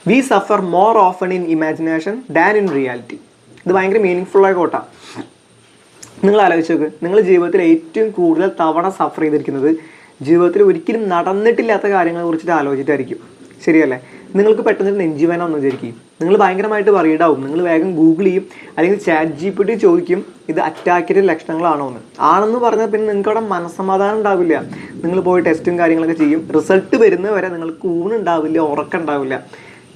V Zafar more often in imagination than in reality. ഇത് ഭയങ്കര meaning ഫുള്ളായ കോട്ടാണ്. നിങ്ങൾ ആലോചിച്ച് നോക്ക്, നിങ്ങൾ ജീവിതത്തിൽ ഏറ്റവും കൂടുതൽ തവണ സഫർ ചെയ്തിരിക്കുന്നത് ജീവിതത്തിൽ ഒരിക്കലും നടന്നിട്ടില്ലാത്ത കാര്യങ്ങളെ കുറിച്ചിട്ട് ആലോചിച്ചിട്ടായിരിക്കും. ശരിയല്ലേ? നിങ്ങൾക്ക് പെട്ടെന്ന് നെഞ്ചുവേന ഒന്ന് വിചാരിക്കും, നിങ്ങൾ ഭയങ്കരമായിട്ട് വറീഡാവും, നിങ്ങൾ വേഗം ഗൂഗിൾ ചെയ്യും, അല്ലെങ്കിൽ ChatGPT ചോദിക്കും ഇത് അറ്റാക്കിൻ്റെ ലക്ഷണങ്ങളാണോ എന്ന്. ആണെന്ന് പറഞ്ഞാൽ പിന്നെ നിങ്ങൾക്ക് അവിടെ മനസ്സമാധാനം ഉണ്ടാവില്ല. നിങ്ങൾ പോയി ടെസ്റ്റും കാര്യങ്ങളൊക്കെ ചെയ്യും, റിസൾട്ട് വരുന്നത് വരെ നിങ്ങൾക്ക് ഊണുണ്ടാവില്ല, ഉറക്കം ഉണ്ടാവില്ല.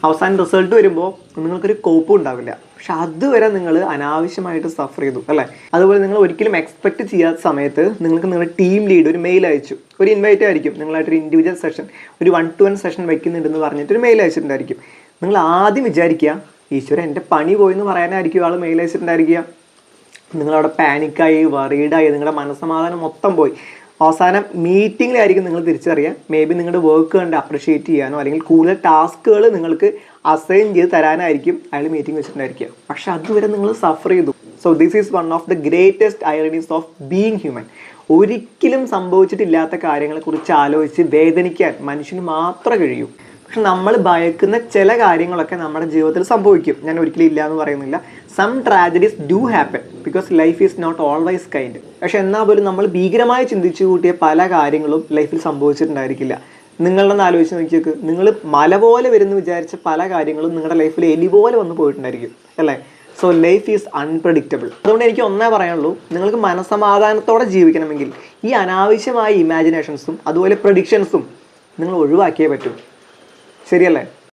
അവസാനം റിസൾട്ട് വരുമ്പോൾ നിങ്ങൾക്കൊരു കോപ്പും ഉണ്ടാവില്ല. പക്ഷെ അതുവരെ നിങ്ങൾ അനാവശ്യമായിട്ട് സഫർ ചെയ്തു അല്ലേ? അതുപോലെ നിങ്ങൾ ഒരിക്കലും എക്സ്പെക്ട് ചെയ്യാത്ത സമയത്ത് നിങ്ങൾക്ക് നിങ്ങളുടെ ടീം ലീഡ് ഒരു മെയിൽ അയച്ചു, ഒരു ഇൻവൈറ്റ് ആയിരിക്കും, നിങ്ങളായിട്ടൊരു ഇൻഡിവിജ്വൽ സെഷൻ, ഒരു 1-to-1 സെഷൻ വയ്ക്കുന്നുണ്ടെന്ന് പറഞ്ഞിട്ട് ഒരു മെയിൽ അയച്ചിട്ടുണ്ടായിരിക്കും. നിങ്ങൾ ആദ്യം വിചാരിക്കുക ഈശ്വരൻ എൻ്റെ പണി പോയെന്ന് പറയാനായിരിക്കും ആൾ മെയിൽ അയച്ചിട്ടുണ്ടായിരിക്കുക. നിങ്ങളവിടെ പാനിക്കായി, വറീഡായി, നിങ്ങളുടെ മനസ്സമാധാനം മൊത്തം പോയി. അവസാനം മീറ്റിങ്ങിലായിരിക്കും നിങ്ങൾ തിരിച്ചറിയുക മേ ബി നിങ്ങളുടെ വർക്ക് കണ്ട് അപ്രിഷ്യേറ്റ് ചെയ്യാനോ അല്ലെങ്കിൽ കൂടുതൽ ടാസ്കുകൾ നിങ്ങൾക്ക് അസൈൻ ചെയ്ത് തരാനായിരിക്കും അയാൾ മീറ്റിംഗ് വെച്ചിട്ടുണ്ടായിരിക്കുക. പക്ഷെ അതുവരെ നിങ്ങൾ സഫർ ചെയ്തു. So this is one of the greatest ironies of being human. ഒരിക്കലും സംഭവിച്ചിട്ടില്ലാത്ത കാര്യങ്ങളെക്കുറിച്ച് ആലോചിച്ച് വേദനിക്കാൻ മനുഷ്യന് മാത്രമേ കഴിയൂ. പക്ഷെ നമ്മൾ ഭയക്കുന്ന ചില കാര്യങ്ങളൊക്കെ നമ്മുടെ ജീവിതത്തിൽ സംഭവിക്കും. ഞാൻ ഒരിക്കലും ഇല്ല എന്ന് പറയുന്നില്ല. Some tragedies do happen because life is not always kind. പക്ഷെ എന്നാൽ പോലും നമ്മൾ ഭീകരമായി ചിന്തിച്ചു കൂട്ടിയ പല കാര്യങ്ങളും ലൈഫിൽ സംഭവിച്ചിട്ടുണ്ടായിരിക്കില്ല. നിങ്ങളൊന്ന് ആലോചിച്ച് നോക്കിയേക്ക്, നിങ്ങൾ മല പോലെ വരുന്നു വിചാരിച്ച പല കാര്യങ്ങളും നിങ്ങളുടെ ലൈഫിൽ എലി പോലെ വന്ന് പോയിട്ടുണ്ടായിരിക്കും അല്ലേ? So life is unpredictable. അതുകൊണ്ട് എനിക്ക് ഒന്നേ പറയാനുള്ളൂ, നിങ്ങൾക്ക് മനസ്സമാധാനത്തോടെ ജീവിക്കണമെങ്കിൽ ഈ അനാവശ്യമായ ഇമാജിനേഷൻസും അതുപോലെ പ്രഡിക്ഷൻസും നിങ്ങൾ ഒഴിവാക്കിയേ പറ്റൂ. ശരിയല്ലേ?